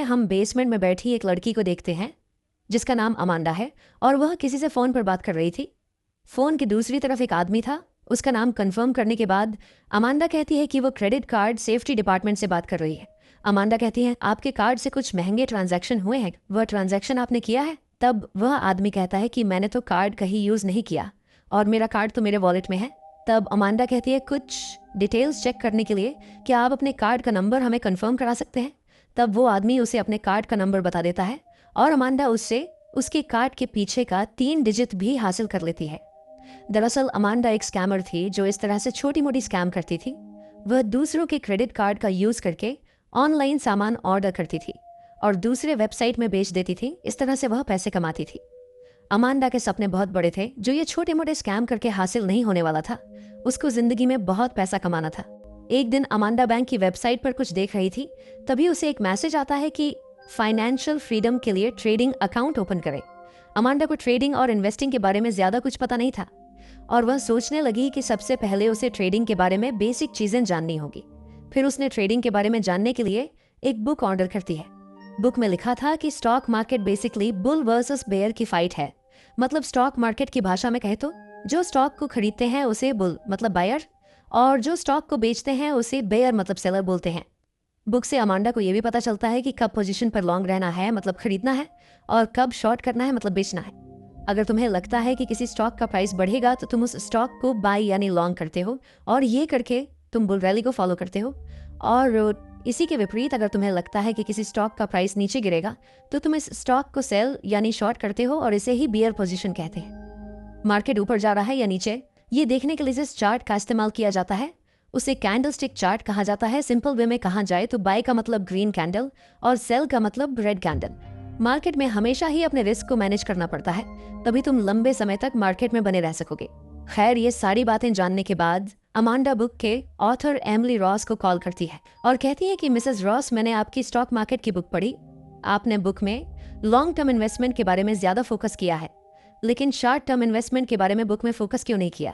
हम बेसमेंट में बैठी एक लड़की को देखते हैं जिसका नाम अमांडा है और वह किसी से फ़ोन पर बात कर रही थी। फ़ोन की दूसरी तरफ एक आदमी था। उसका नाम कंफर्म करने के बाद अमांडा कहती है कि वो क्रेडिट कार्ड सेफ्टी डिपार्टमेंट से बात कर रही है। अमांडा कहती है, आपके कार्ड से कुछ महंगे ट्रांजैक्शन हुए हैं, वह ट्रांजैक्शन आपने किया है? तब वह आदमी कहता है कि मैंने तो कार्ड कहीं यूज़ नहीं किया और मेरा कार्ड तो मेरे वॉलेट में है। तब अमांडा कहती है, कुछ डिटेल्स चेक करने के लिए क्या आप अपने कार्ड का नंबर हमें कंफर्म करा सकते हैं? तब वो आदमी उसे अपने कार्ड का नंबर बता देता है और अमांडा उससे उसके कार्ड के पीछे का 3 डिजिट भी हासिल कर लेती है। दरअसल अमांडा एक स्कैमर थी जो इस तरह से छोटी मोटी स्कैम करती थी। वह दूसरों के क्रेडिट कार्ड का यूज करके ऑनलाइन सामान ऑर्डर करती थी और दूसरे वेबसाइट में बेच देती थी। इस तरह से वह पैसे कमाती थी। अमांडा के सपने बहुत बड़े थे जो ये छोटे मोटे स्कैम करके हासिल नहीं होने वाला था। उसको जिंदगी में बहुत पैसा कमाना था। एक दिन अमांडा बैंक की वेबसाइट पर कुछ देख रही थी, तभी उसे एक मैसेज आता है कि फाइनेंशियल फ्रीडम के लिए ट्रेडिंग अकाउंट ओपन करें। अमांडा को ट्रेडिंग और इन्वेस्टिंग के बारे में ज्यादा कुछ पता नहीं था और वह सोचने लगी कि सबसे पहले उसे ट्रेडिंग के बारे में बेसिक चीजें जाननी होगी। फिर उसने ट्रेडिंग के बारे में जानने के लिए एक बुक ऑर्डर करती है। बुक में लिखा था कि stock market basically bull versus bear की फाइट है। मतलब स्टॉक मार्केट की भाषा में कहे तो जो स्टॉक को खरीदते हैं उसे बुल मतलब बायर और जो स्टॉक को बेचते हैं उसे बेयर मतलब सेलर बोलते हैं। बुक से अमांडा को यह भी पता चलता है कि कब पोजीशन पर लॉन्ग रहना है मतलब खरीदना है और कब शॉर्ट करना है मतलब बेचना है। अगर तुम्हें लगता है कि किसी स्टॉक का प्राइस बढ़ेगा तो तुम उस स्टॉक को बाय यानी लॉन्ग करते हो और ये करके तुम बुल रैली को फॉलो करते हो। और इसी के विपरीत अगर तुम्हें लगता है कि किसी स्टॉक का प्राइस नीचे गिरेगा तो तुम इस स्टॉक को सेल यानी शॉर्ट करते हो और इसे ही बियर पोजीशन कहते हैं। मार्केट ऊपर जा रहा है या नीचे ये देखने के लिए जिस चार्ट का इस्तेमाल किया जाता है उसे कैंडलस्टिक चार्ट कहा जाता है। सिंपल वे में कहा जाए तो बाय का मतलब ग्रीन कैंडल और सेल का मतलब रेड कैंडल। मार्केट में हमेशा ही अपने रिस्क को मैनेज करना पड़ता है, तभी तुम लंबे समय तक मार्केट में बने रह सकोगे। खैर, ये सारी बातें जानने के बाद अमांडा बुक के ऑथर एमिली रॉस को कॉल करती है और कहती है कि मिसेस रॉस, मैंने आपकी स्टॉक मार्केट की बुक पढ़ी। आपने बुक में लॉन्ग टर्म इन्वेस्टमेंट के बारे में ज्यादा फोकस किया है, लेकिन शॉर्ट टर्म इन्वेस्टमेंट के बारे में बुक में फोकस क्यों नहीं किया?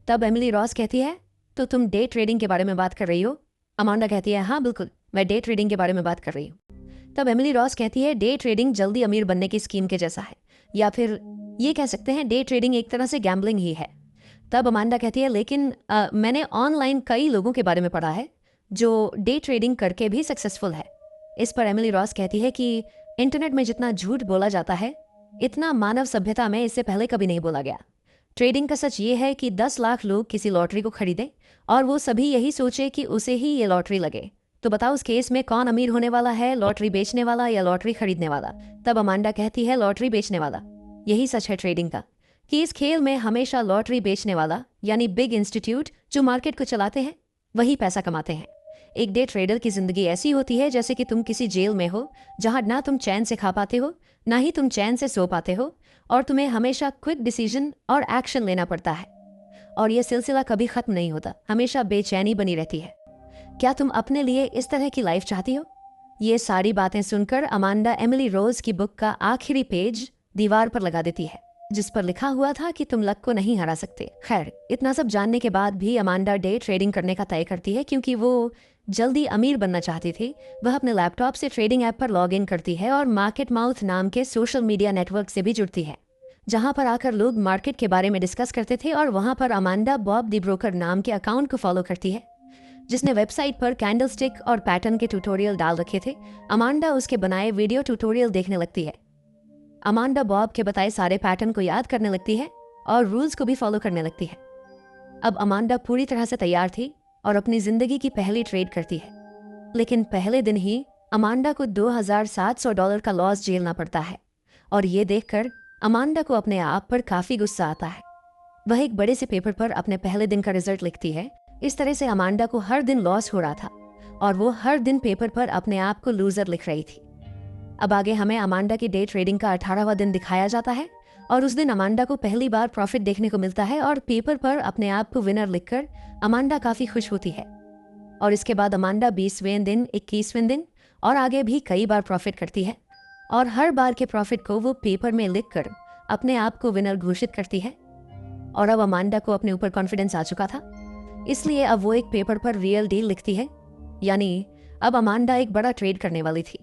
तब एमिली रॉस कहती है, तो तुम डे ट्रेडिंग के बारे में बात कर रही हो? अमांडा कहती है, हाँ बिल्कुल, मैं डे ट्रेडिंग के बारे में बात कर रही हूँ। तब एमिली रॉस कहती है, डे ट्रेडिंग जल्दी अमीर बनने की स्कीम के जैसा है, या फिर ये कह सकते हैं डे ट्रेडिंग एक तरह से गैम्बलिंग ही है। तब अमांडा कहती है, लेकिन मैंने ऑनलाइन कई लोगों के बारे में पढ़ा है जो डे ट्रेडिंग करके भी सक्सेसफुल है। इस पर एमिली रॉस कहती है कि इंटरनेट में जितना झूठ बोला जाता है इतना मानव सभ्यता में इससे पहले कभी नहीं बोला गया। ट्रेडिंग का सच ये है कि 10 लाख लोग किसी लॉटरी को खरीदें और वो सभी यही सोचे कि उसे ही ये लॉटरी लगे। तो बताओ उस केस में कौन अमीर होने वाला है, लॉटरी बेचने वाला या लॉटरी खरीदने वाला? तब अमांडा कहती है, लॉटरी बेचने वाला। यही सच है ट्रेडिंग का कि इस खेल में हमेशा लॉटरी बेचने वाला यानी बिग इंस्टीट्यूट जो मार्केट को चलाते हैं वही पैसा कमाते हैं। एक डे ट्रेडर की जिंदगी ऐसी होती है जैसे कि तुम किसी जेल में हो जहां ना तुम चैन से खा पाते हो ना ही तुम चैन से सो पाते हो और तुम्हें हमेशा क्विक डिसीजन और एक्शन लेना पड़ता है और यह सिलसिला कभी खत्म नहीं होता, हमेशा बेचैनी बनी रहती है। क्या तुम अपने लिए इस तरह की लाइफ चाहती हो? ये सारी बातें सुनकर अमांडा एमिली रोज की बुक का आखिरी पेज दीवार पर लगा देती है जिस पर लिखा हुआ था कि तुम लक को नहीं हरा सकते। खैर, इतना सब जानने के बाद भी अमांडा डे ट्रेडिंग करने का तय करती है क्योंकि वो जल्दी अमीर बनना चाहती थी। वह अपने लैपटॉप से ट्रेडिंग ऐप पर लॉग इन करती है और मार्केट माउथ नाम के सोशल मीडिया नेटवर्क से भी जुड़ती है जहां पर आकर लोग मार्केट के बारे में डिस्कस करते थे और वहां पर अमांडा बॉब दी ब्रोकर नाम के अकाउंट को फॉलो करती है जिसने वेबसाइट पर कैंडलस्टिक और पैटर्न के ट्यूटोरियल डाल रखे थे। अमांडा उसके बनाए वीडियो ट्यूटोरियल देखने लगती है। अमांडा बॉब के बताए सारे पैटर्न को याद करने लगती है और रूल्स को भी फॉलो करने लगती है। अब अमांडा पूरी तरह से तैयार थी और अपनी जिंदगी की पहली ट्रेड करती है, लेकिन पहले दिन ही अमांडा को $2,700 का लॉस झेलना पड़ता है और ये देखकर अमांडा को अपने आप पर काफी गुस्सा आता है। वह एक बड़े से पेपर पर अपने पहले दिन का रिजल्ट लिखती है। इस तरह से अमांडा को हर दिन लॉस हो रहा था और वो हर दिन पेपर पर अपने आप को लूजर लिख रही थी। अब आगे हमें अमांडा की डे ट्रेडिंग का 18वां दिन दिखाया जाता है और उस दिन अमांडा को पहली बार प्रॉफिट देखने को मिलता है और पेपर पर अपने आप को विनर लिखकर अमांडा काफी खुश होती है। और इसके बाद अमांडा 20वें दिन, 21वें दिन और आगे भी कई बार प्रॉफिट करती है और हर बार के प्रॉफिट को वो पेपर में लिखकर अपने आप को विनर घोषित करती है। और अब अमांडा को अपने ऊपर कॉन्फिडेंस आ चुका था, इसलिए अब वो एक पेपर पर रियल डील लिखती है, यानी अब अमांडा एक बड़ा ट्रेड करने वाली थी।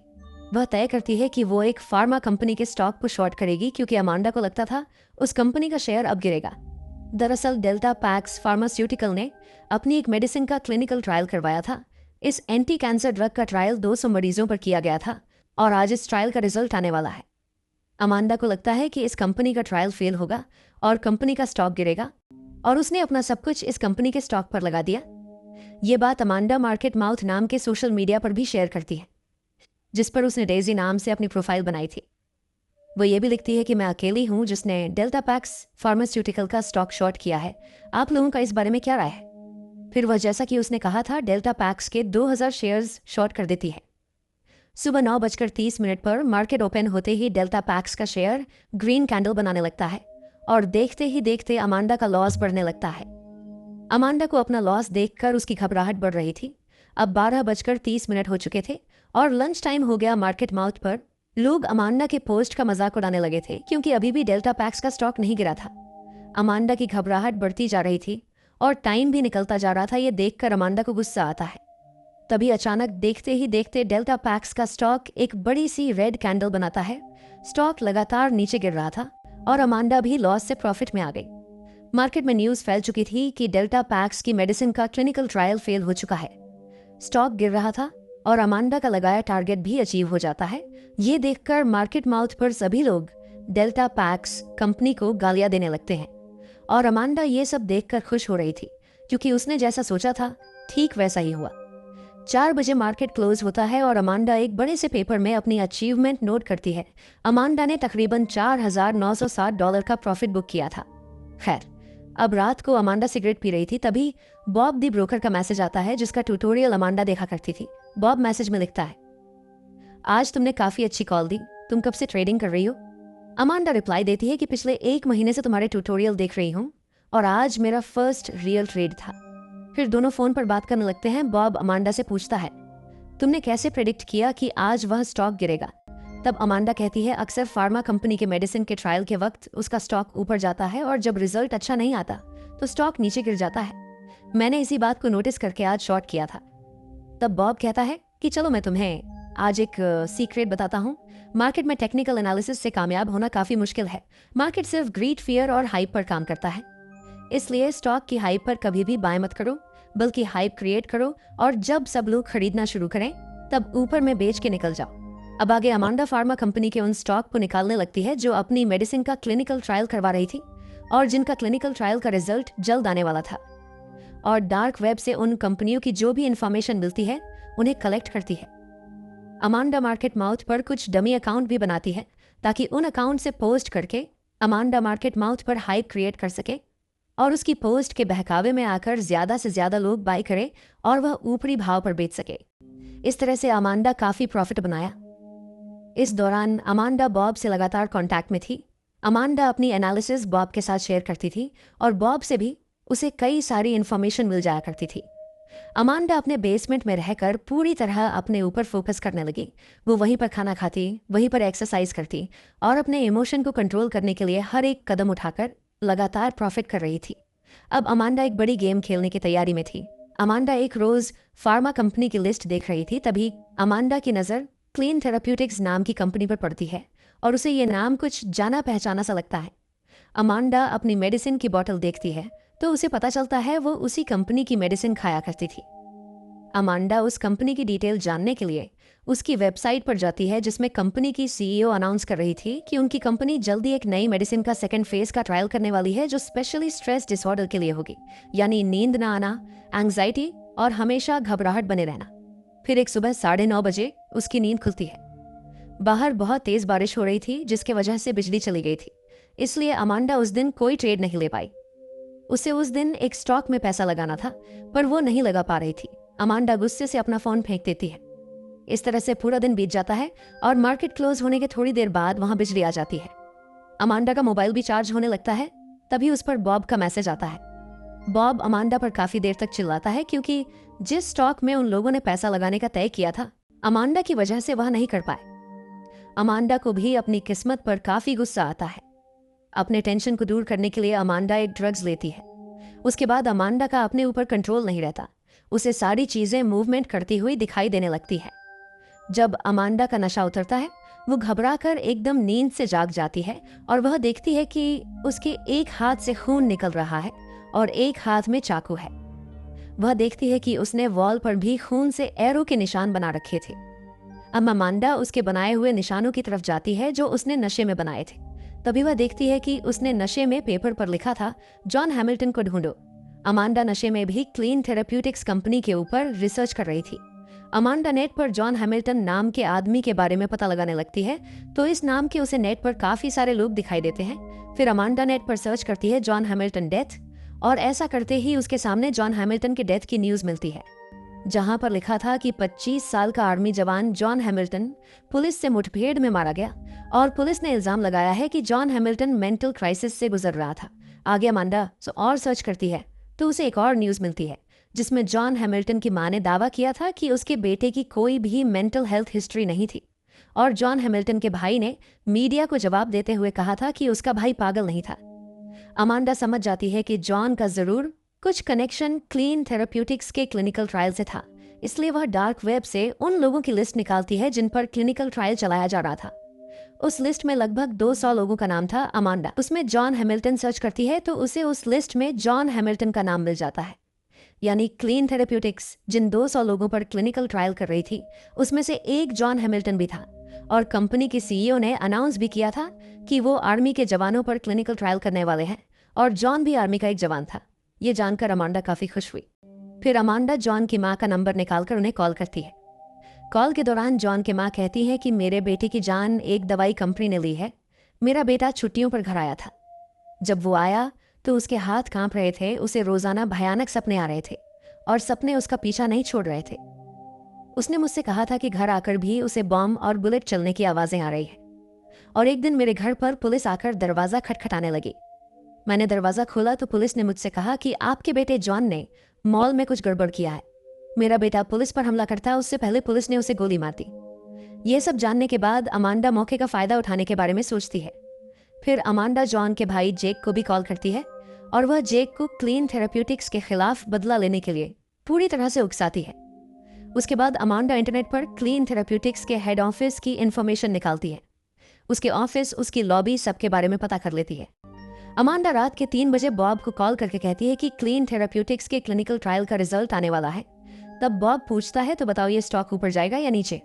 वह तय करती है कि वो एक फार्मा कंपनी के स्टॉक को शॉर्ट करेगी क्योंकि अमांडा को लगता था उस कंपनी का शेयर अब गिरेगा। दरअसल डेल्टा पैक्स फार्मास्यूटिकल ने अपनी एक मेडिसिन का क्लिनिकल ट्रायल करवाया था। इस एंटी कैंसर ड्रग का ट्रायल 200 मरीजों पर किया गया था और आज इस ट्रायल का रिजल्ट आने वाला है। अमांडा को लगता है कि इस कंपनी का ट्रायल फेल होगा और कंपनी का स्टॉक गिरेगा और उसने अपना सब कुछ इस कंपनी के स्टॉक पर लगा दिया। ये बात अमांडा मार्केट माउथ नाम के सोशल मीडिया पर भी शेयर करती है, जिस पर उसने डेजी नाम से अपनी प्रोफाइल बनाई थी। वो ये भी लिखती है कि मैं अकेली हूं जिसने डेल्टा पैक्स फार्मास्यूटिकल का स्टॉक शॉर्ट किया है। आप लोगों का इस बारे में क्या राय है? फिर वह जैसा कि उसने कहा था डेल्टा पैक्स के 2000 शेयर्स शॉर्ट कर देती है। सुबह 9:30 पर मार्केट ओपन होते ही डेल्टा पैक्स का शेयर ग्रीन कैंडल बनाने लगता है और देखते ही देखते अमांडा का लॉस बढ़ने लगता है। अमांडा को अपना लॉस देखकर उसकी घबराहट बढ़ रही थी। अब 12:30 हो चुके थे और लंच टाइम हो गया। मार्केट माउथ पर लोग अमांडा के पोस्ट का मजाक उड़ाने लगे थे क्योंकि अभी भी डेल्टा पैक्स का स्टॉक नहीं गिरा था। अमांडा की घबराहट बढ़ती जा रही थी और टाइम भी निकलता जा रहा था। ये देखकर अमांडा को गुस्सा आता है। तभी अचानक देखते ही देखते डेल्टा पैक्स का स्टॉक एक बड़ी सी रेड कैंडल बनाता है। स्टॉक लगातार नीचे गिर रहा था और अमांडा भी लॉस से प्रॉफिट में आ गई। मार्केट में न्यूज फैल चुकी थी कि डेल्टा पैक्स की मेडिसिन का क्लिनिकल ट्रायल फेल हो चुका है। स्टॉक गिर रहा था और अमांडा का लगाया टारगेट भी अचीव हो जाता है। ये देखकर मार्केट माउथ पर सभी लोग डेल्टा पैक्स कंपनी को गालियां देने लगते हैं और अमांडा ये सब देखकर खुश हो रही थी क्योंकि उसने जैसा सोचा था ठीक वैसा ही हुआ। 4 बजे मार्केट क्लोज होता है और अमांडा एक बड़े से पेपर में अपनी अचीवमेंट नोट करती है। अमांडा ने तकरीबन $4,960 का प्रॉफिट बुक किया था। खैर, अब रात को अमांडा सिगरेट पी रही थी, तभी बॉब दी ब्रोकर का मैसेज आता है जिसका ट्यूटोरियल अमांडा देखा करती थी। बॉब मैसेज में लिखता है, आज तुमने काफी अच्छी कॉल दी, तुम कब से ट्रेडिंग कर रही हो? अमांडा रिप्लाई देती है कि पिछले 1 महीने से तुम्हारे ट्यूटोरियल देख रही हूँ और आज मेरा फर्स्ट रियल ट्रेड था। फिर दोनों फोन पर बात करने लगते हैं। बॉब अमांडा से पूछता है, तुमने कैसे प्रेडिक्ट किया कि आज वह स्टॉक गिरेगा? तब अमांडा कहती है, अक्सर फार्मा कंपनी के मेडिसिन के ट्रायल के वक्त उसका स्टॉक ऊपर जाता है और जब रिजल्ट अच्छा नहीं आता तो स्टॉक नीचे गिर जाता है। मैंने इसी बात को नोटिस करके आज शॉर्ट किया था। तब बॉब कहता है कि चलो मैं तुम्हें आज एक सीक्रेट बताता हूँ। मार्केट में टेक्निकल एनालिसिस से कामयाब होना काफी मुश्किल है। मार्केट सिर्फ ग्रीड, फियर और हाइप पर काम करता है। इसलिए स्टॉक की हाइप पर कभी भी बाय मत करो, बल्कि हाइप क्रिएट करो और जब सब लोग खरीदना शुरू करें तब ऊपर में बेच के निकल जाओ। अब आगे अमांडा फार्मा कंपनी के उन स्टॉक को निकालने लगती है जो अपनी मेडिसिन का क्लिनिकल ट्रायल करवा रही थी और जिनका क्लिनिकल ट्रायल का रिजल्ट जल्द आने वाला था, और डार्क वेब से उन कंपनियों की जो भी इंफॉर्मेशन मिलती है उन्हें कलेक्ट करती है। अमांडा मार्केट माउथ पर कुछ डमी अकाउंट भी बनाती है ताकि उन अकाउंट से पोस्ट करके अमांडा मार्केट माउथ पर हाइप क्रिएट कर सके और उसकी पोस्ट के बहकावे में आकर ज्यादा से ज्यादा लोग बाय करें और वह ऊपरी भाव पर बेच सके। इस तरह से अमांडा काफी प्रॉफिट बनाया। इस दौरान अमांडा बॉब से लगातार कांटेक्ट में थी। अमांडा अपनी एनालिसिस बॉब के साथ शेयर करती थी और बॉब से भी उसे कई सारी इन्फॉर्मेशन मिल जाया करती थी। अमांडा अपने बेसमेंट में रहकर पूरी तरह अपने ऊपर फोकस करने लगी। वो वहीं पर खाना खाती, वहीं पर एक्सरसाइज करती और अपने इमोशन को कंट्रोल करने के लिए हर एक कदम उठाकर लगातार प्रॉफिट कर रही थी। अब अमांडा एक बड़ी गेम खेलने की तैयारी में थी। अमांडा एक रोज फार्मा कंपनी की लिस्ट देख रही थी, तभी अमांडा की नज़र क्लीन थेराप्यूटिक्स नाम की कंपनी पर पड़ती है और उसे ये नाम कुछ जाना पहचाना सा लगता है। अमांडा अपनी मेडिसिन की बोतल देखती है तो उसे पता चलता है वो उसी कंपनी की मेडिसिन खाया करती थी। अमांडा उस कंपनी की डिटेल जानने के लिए उसकी वेबसाइट पर जाती है जिसमें कंपनी की सीईओ अनाउंस कर रही थी कि उनकी कंपनी जल्दी एक नई मेडिसिन का सेकंड फेज का ट्रायल करने वाली है जो स्पेशली स्ट्रेस डिसऑर्डर के लिए होगी, यानी नींद ना आना, एंग्जाइटी और हमेशा घबराहट बने रहना। फिर एक सुबह 9:30 बजे उसकी नींद खुलती है। बाहर बहुत तेज बारिश हो रही थी जिसके वजह से बिजली चली गई थी, इसलिए अमांडा उस दिन कोई ट्रेड नहीं ले पाई। उसे उस दिन एक स्टॉक में पैसा लगाना था पर वो नहीं लगा पा रही थी। अमांडा गुस्से से अपना फोन फेंक देती है। इस तरह से पूरा दिन बीत जाता है और मार्केट क्लोज होने के थोड़ी देर बाद वहां बिजली आ जाती है। अमांडा का मोबाइल भी चार्ज होने लगता है, तभी उस पर बॉब का मैसेज आता है। बॉब अमांडा पर काफी देर तक चिल्लाता है क्योंकि जिस स्टॉक में उन लोगों ने पैसा लगाने का तय किया था, अमांडा की वजह से वह नहीं कर पाए। अमांडा को भी अपनी किस्मत पर काफी गुस्सा आता है। अपने टेंशन को दूर करने के लिए अमांडा एक ड्रग्स लेती है। उसके बाद अमांडा का अपने ऊपर कंट्रोल नहीं रहता, उसे सारी चीजें मूवमेंट करती हुई दिखाई देने लगती है। जब अमांडा का नशा उतरता है, वो घबराकर एकदम नींद से जाग जाती है और वह देखती है कि उसके एक हाथ से खून निकल रहा है और एक हाथ में चाकू है। वह देखती है कि उसने वॉल पर भी खून से एरो के निशान बना रखे थे। अब अमांडा उसके बनाए हुए निशानों की तरफ जाती है जो उसने नशे में बनाए थे। तभी वह देखती है कि उसने नशे में पेपर पर लिखा था, जॉन हैमिल्टन को ढूंढो। अमांडा नशे में भी क्लीन थेरेप्यूटिक्स कंपनी के ऊपर रिसर्च कर रही थी। अमांडा नेट पर जॉन हैमिल्टन नाम के आदमी के बारे में पता लगाने लगती है, तो इस नाम के उसे नेट पर काफी सारे लोग दिखाई देते हैं। फिर अमांडा नेट पर सर्च करती है जॉन हैमिल्टन डेथ, और ऐसा करते ही उसके सामने जॉन हैमिल्टन के डेथ की न्यूज मिलती है, जहां पर लिखा था कि 25 साल का आर्मी जवान जॉन हैमिल्टन पुलिस से मुठभेड़ में मारा गया और पुलिस ने इल्जाम लगाया है कि जॉन हैमिल्टन मेंटल क्राइसिस से गुजर रहा था। आगे अमांडा और सर्च करती है तो उसे एक और न्यूज मिलती है, जिसमें जॉन हैमिल्टन की मां ने दावा किया था कि उसके बेटे की कोई भी मेंटल हेल्थ हिस्ट्री नहीं थी, और जॉन हैमिल्टन के भाई ने मीडिया को जवाब देते हुए कहा था कि उसका भाई पागल नहीं था। अमांडा समझ जाती है कि जॉन का जरूर कुछ कनेक्शन क्लीन थेरेप्यूटिक्स के क्लिनिकल ट्रायल से था, इसलिए वह डार्क वेब से उन लोगों की लिस्ट निकालती है जिन पर क्लिनिकल ट्रायल चलाया जा रहा था। उस लिस्ट में लगभग 200 लोगों का नाम था। अमांडा उसमें जॉन हैमिल्टन सर्च करती है तो उसे उस लिस्ट में जॉन हैमिल्टन का नाम मिल जाता है। यानी क्लीन थेरेप्यूटिक्स जिन 200 लोगों पर क्लिनिकल ट्रायल कर रही थी, उसमें से एक जॉन हैमिल्टन भी था, और कंपनी के सीईओ ने अनाउंस भी किया था कि वो आर्मी के जवानों पर क्लिनिकल ट्रायल करने वाले हैं, और जॉन भी आर्मी का एक जवान था। ये जानकर अमांडा काफी खुश हुई। फिर अमांडा जॉन की माँ का नंबर निकालकर उन्हें कॉल करती है। कॉल के दौरान जॉन की माँ कहती है कि मेरे बेटे की जान एक दवाई कंपनी ने ली है। मेरा बेटा छुट्टियों पर घर आया था। जब वो आया तो उसके हाथ कांप रहे थे, उसे रोजाना भयानक सपने आ रहे थे और सपने उसका पीछा नहीं छोड़ रहे थे। उसने मुझसे कहा था कि घर आकर भी उसे बॉम्ब और बुलेट चलने की आवाजें आ रही है, और एक दिन मेरे घर पर पुलिस आकर दरवाजा खटखटाने लगी। मैंने दरवाजा खोला तो पुलिस ने मुझसे कहा कि आपके बेटे जॉन ने मॉल में कुछ गड़बड़ किया है। मेरा बेटा पुलिस पर हमला करता है, उससे पहले पुलिस ने उसे गोली मार दी। ये सब जानने के बाद अमांडा मौके का फायदा उठाने के बारे में सोचती है। फिर अमांडा जॉन के भाई जेक को भी कॉल करती है और वह जेक को क्लीन थेरेप्यूटिक्स के खिलाफ बदला लेने के लिए पूरी तरह से उकसाती है। उसके बाद अमांडा इंटरनेट पर क्लीन थेरेप्यूटिक्स के हेड ऑफिस की इंफॉर्मेशन निकालती है। उसके ऑफिस, उसकी लॉबी, सबके बारे में पता कर लेती है। अमांडा रात के 3 बजे बॉब को कॉल करके कहती है कि क्लीन थेरेप्यूटिक्स के क्लिनिकल ट्रायल का रिजल्ट आने वाला है। तब बॉब पूछता है, तो बताओ ये स्टॉक ऊपर जाएगा या नीचे?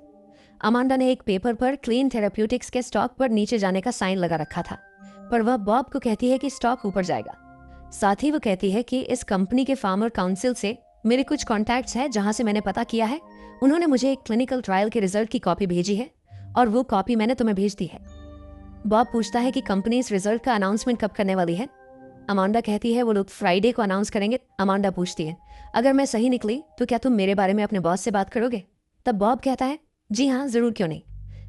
अमांडा ने एक पेपर पर क्लीन थेरेप्यूटिक्स के स्टॉक पर नीचे जाने का साइन लगा रखा था, पर वह बॉब को कहती है कि स्टॉक ऊपर जाएगा। साथ ही वो कहती है कि इस कंपनी के फार्मर काउंसिल से मेरे कुछ कॉन्टैक्ट्स हैं, जहां से मैंने पता किया है। उन्होंने मुझे एक क्लिनिकल ट्रायल के रिजल्ट की कॉपी भेजी है और वो कॉपी मैंने तुम्हें भेज दी है। बॉब पूछता है कि कंपनी इस रिजल्ट का अनाउंसमेंट कब करने वाली है? अमांडा कहती है वो लोग फ्राइडे को अनाउंस करेंगे। अमांडा पूछती है, अगर मैं सही निकली तो क्या तुम मेरे बारे में अपने बॉस से बात करोगे? तब बॉब कहता है, जी हाँ, जरूर, क्यों नहीं।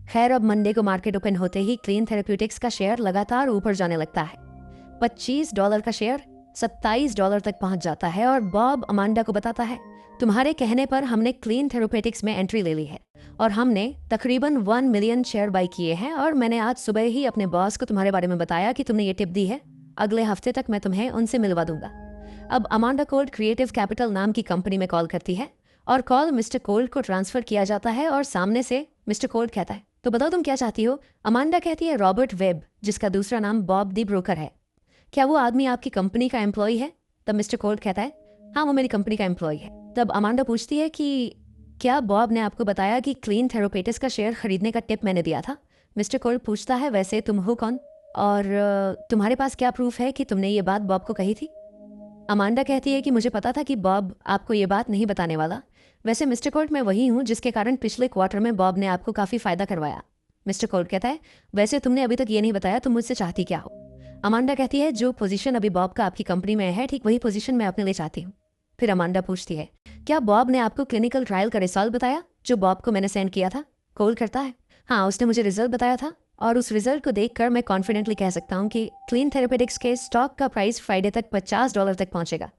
खैर, अब मंडे को मार्केट ओपन होते ही क्लीन थेरेप्यूटिक्स का शेयर लगातार ऊपर जाने लगता है। $25 का शेयर $27 तक पहुंच जाता है और बॉब अमांडा को बताता है, तुम्हारे कहने पर हमने क्लीन थेरेप्यूटिक्स में एंट्री ले ली है और हमने तकरीबन 1 मिलियन शेयर बाई किए हैं, और मैंने आज सुबह ही अपने बॉस को तुम्हारे बारे में बताया कि तुमने ये टिप दी है। अगले हफ्ते तक मैं तुम्हें उनसे मिलवा दूंगा। अब अमांडा कोल्ड क्रिएटिव कैपिटल नाम की कंपनी में कॉल करती है और कॉल मिस्टर कोल्ड को ट्रांसफर किया जाता है और सामने से मिस्टर कोल्ड कहता है, तो बताओ तुम क्या चाहती हो? अमांडा कहती है, रॉबर्ट वेब, जिसका दूसरा नाम बॉब दी ब्रोकर है। क्या वो आदमी आपकी कंपनी का एम्प्लॉय है? तब मिस्टर कोल्ड कहता है, हाँ, वो मेरी कंपनी का एम्प्लॉय है। तब अमांडा पूछती है कि क्या बॉब ने आपको बताया कि क्लीन थेरेप्यूटिक्स का शेयर खरीदने का टिप मैंने दिया था? मिस्टर कोल्ड पूछता है, वैसे तुम हो कौन और तुम्हारे पास क्या प्रूफ है कि तुमने ये बात बॉब को कही थी? अमांडा कहती है कि मुझे पता था कि बॉब आपको ये बात नहीं बताने वाला। वैसे मिस्टर कोल्ड, मैं वही हूँ जिसके कारण पिछले क्वार्टर में बॉब ने आपको काफी फायदा करवाया। मिस्टर कोल्ड कहता है, वैसे तुमने अभी तक ये नहीं बताया तुम मुझसे चाहती क्या हो? अमांडा कहती है, जो पोजीशन अभी बॉब का आपकी कंपनी में है, ठीक वही पोजीशन मैं अपने लिए चाहती हूँ। फिर अमांडा पूछती है, क्या बॉब ने आपको क्लिनिकल ट्रायल का रिजल्ट बताया जो बॉब को मैंने सेंड किया था? कोल्ड करता है, हाँ, उसने मुझे रिजल्ट बताया था और उस रिजल्ट को देखकर मैं कॉन्फिडेंटली कह सकता हूँ कि क्लीन थेरेप्यूटिक्स के स्टॉक का प्राइस फ्राइडे तक $50 तक पहुंचेगा।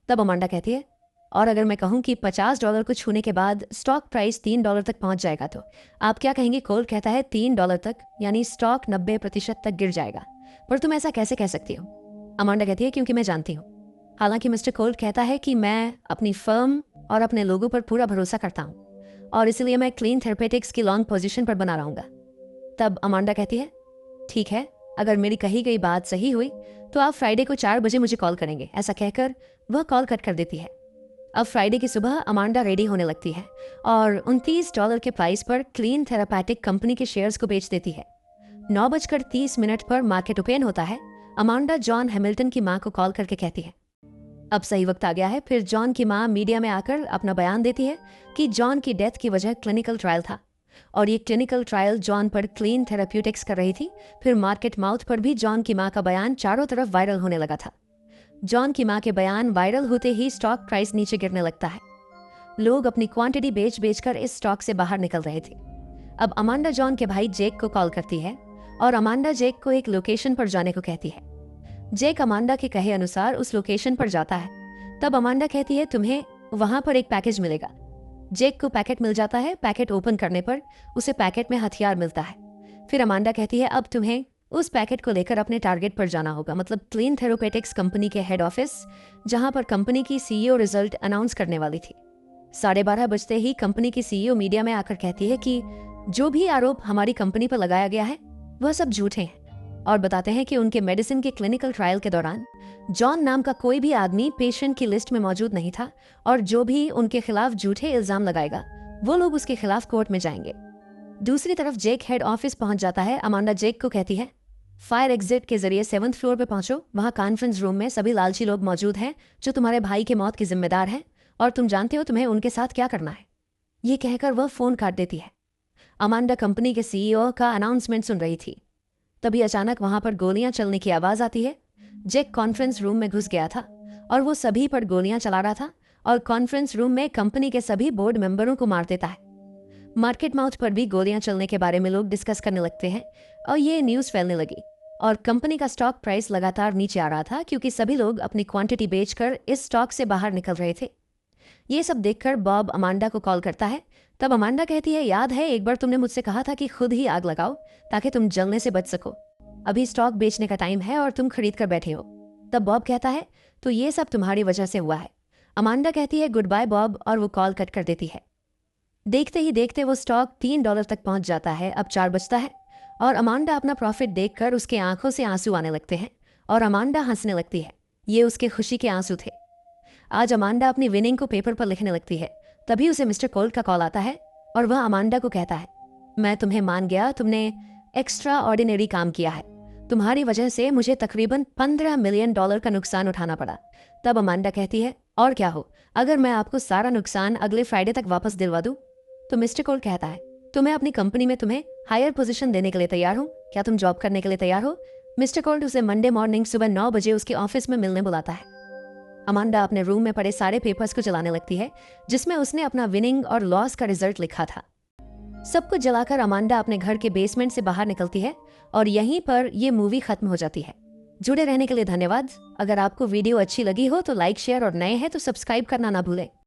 तब अमांडा कहती है, और अगर मैं कहूँ कि $50 को छूने के बाद स्टॉक प्राइस $3 तक पहुंच जाएगा तो आप क्या कहेंगे? कोल्ड कहता है, $3 तक, यानी स्टॉक 90% तक गिर जाएगा। पर तुम ऐसा कैसे कह सकती हो? अमांडा कहती है, क्योंकि मैं जानती हूँ। हालांकि मिस्टर कोल्ड कहता है कि मैं अपनी फर्म और अपने लोगों पर पूरा भरोसा करता हूँ और इसलिए मैं क्लीन थेरेपेटिक्स की लॉन्ग पोजीशन पर बना रहूंगा। तब अमांडा कहती है, ठीक है, अगर मेरी कही गई बात सही हुई तो आप फ्राइडे को 4 बजे मुझे कॉल करेंगे। ऐसा कहकर वह कॉल कट कर देती है। अब फ्राइडे की सुबह अमांडा रेडी होने लगती है और $29 के प्राइस पर क्लीन थेरापेटिक कंपनी के शेयर्स को बेच देती है। 9:30 पर मार्केट ओपन होता है। अमांडा जॉन हैमिल्टन की मां को कॉल करके कहती है, अब सही वक्त आ गया है। फिर जॉन की मां मीडिया में आकर अपना बयान देती है कि जॉन की डेथ की वजह क्लिनिकल ट्रायल था और ये क्लिनिकल ट्रायल जॉन पर क्लीन थेराप्यूटिक्स कर रही थी। फिर मार्केट माउथ पर भी जॉन की मां का बयान चारों तरफ वायरल होने लगा था। जॉन की मां के बयान वायरल होते ही स्टॉक प्राइस नीचे गिरने लगता है। लोग अपनी क्वांटिटी बेच बेचकर इस स्टॉक से बाहर निकल रहे थे। अब अमांडा जॉन के भाई जेक को कॉल करती है और अमांडा जेक को एक लोकेशन पर जाने को कहती है। जेक अमांडा के कहे अनुसार उस लोकेशन पर जाता है। तब अमांडा कहती है, तुम्हें वहां पर एक पैकेज मिलेगा। जेक को पैकेट मिल जाता है। पैकेट ओपन करने पर उसे पैकेट में हथियार मिलता है। फिर अमांडा कहती है, अब तुम्हें उस पैकेट को लेकर अपने टारगेट पर जाना होगा, मतलब क्लीन थेरापेटिक्स कंपनी के हेड ऑफिस, जहां पर कंपनी की सीईओ रिजल्ट अनाउंस करने वाली थी। 12:30 बजते ही कंपनी की सीईओ मीडिया में आकर कहती है कि जो भी आरोप हमारी कंपनी पर लगाया गया है वह सब झूठे हैं और बताते हैं कि उनके मेडिसिन के क्लिनिकल ट्रायल के दौरान जॉन नाम का कोई भी आदमी पेशेंट की लिस्ट में मौजूद नहीं था और जो भी उनके खिलाफ झूठे इल्जाम लगाएगा वो लोग उसके खिलाफ कोर्ट में जाएंगे। दूसरी तरफ जेक हेड ऑफिस पहुंच जाता है। अमांडा जेक को कहती है, फायर एग्जिट के जरिए 7th फ्लोर पे पहुंचो। वहां कॉन्फ्रेंस रूम में सभी लालची लोग मौजूद हैं जो तुम्हारे भाई के मौत के जिम्मेदार हैं और तुम जानते हो तुम्हें उनके साथ क्या करना है। ये कहकर वह फोन काट देती है। अमांडा कंपनी के सीईओ का अनाउंसमेंट सुन रही थी। तभी अचानक वहां पर गोलियां चलने की आवाज आती है। जेक कॉन्फ्रेंस रूम में घुस गया था और वो सभी पर गोलियां चला रहा था और कॉन्फ्रेंस रूम में कंपनी के सभी बोर्ड मेंबरों को मार देता है। मार्केट माउथ पर भी गोलियां चलने के बारे में लोग डिस्कस करने लगते हैं और ये न्यूज़ फैलने लगी और कंपनी का स्टॉक प्राइस लगातार नीचे आ रहा था क्योंकि सभी लोग अपनी क्वांटिटी बेचकर इस स्टॉक से बाहर निकल रहे थे। ये सब देखकर बॉब अमांडा को कॉल करता है। तब अमांडा कहती है, याद है एक बार तुमने मुझसे कहा था कि खुद ही आग लगाओ ताकि तुम जलने से बच सको। अभी स्टॉक बेचने का टाइम है और तुम खरीद कर बैठे हो। तब बॉब कहता है, तो ये सब तुम्हारी वजह से हुआ है। अमांडा कहती है, गुड बाय बॉब, और वो कॉल कट कर देती है। देखते ही देखते वो स्टॉक $3 तक पहुंच जाता है। अब 4 बजता है और अमांडा अपना प्रॉफिट देखकर उसके आंखों से आंसू आने लगते हैं और अमांडा हंसने लगती है। ये उसके खुशी के आंसू थे। आज अमांडा अपनी विनिंग को पेपर पर लिखने लगती है। तभी उसे मिस्टर कोल्ट का कॉल आता है और वह अमांडा को कहता है, मैं तुम्हें मान गया, तुमने एक्स्ट्रा ऑर्डिनरी काम किया है। तुम्हारी वजह से मुझे तकरीबन $15 मिलियन का नुकसान उठाना पड़ा। तब अमांडा कहती है, और क्या हो, अगर मैं आपको सारा नुकसान अगले फ्राइडे तक वापस दिलवा दूं? तो मिस्टर कोल्ट कहता है, तो मैं अपनी कंपनी में तुम्हें हायर पोजीशन देने के लिए तैयार हूं। क्या तुम जॉब करने के लिए तैयार हो? मिस्टर कोल्ट उसे मंडे मॉर्निंग सुबह 9 बजे उसके ऑफिस में मिलने बुलाता है। अमांडा अपने रूम में पड़े सारे पेपर्स को जलाने लगती है जिसमें उसने अपना विनिंग और लॉस का रिजल्ट लिखा था। सब कुछ जलाकर अमांडा अपने घर के बेसमेंट से बाहर निकलती है और यहीं पर यह मूवी खत्म हो जाती है। जुड़े रहने के लिए धन्यवाद। अगर आपको वीडियो अच्छी लगी हो तो लाइक, शेयर और नए हैं तो सब्सक्राइब करना ना भूलें।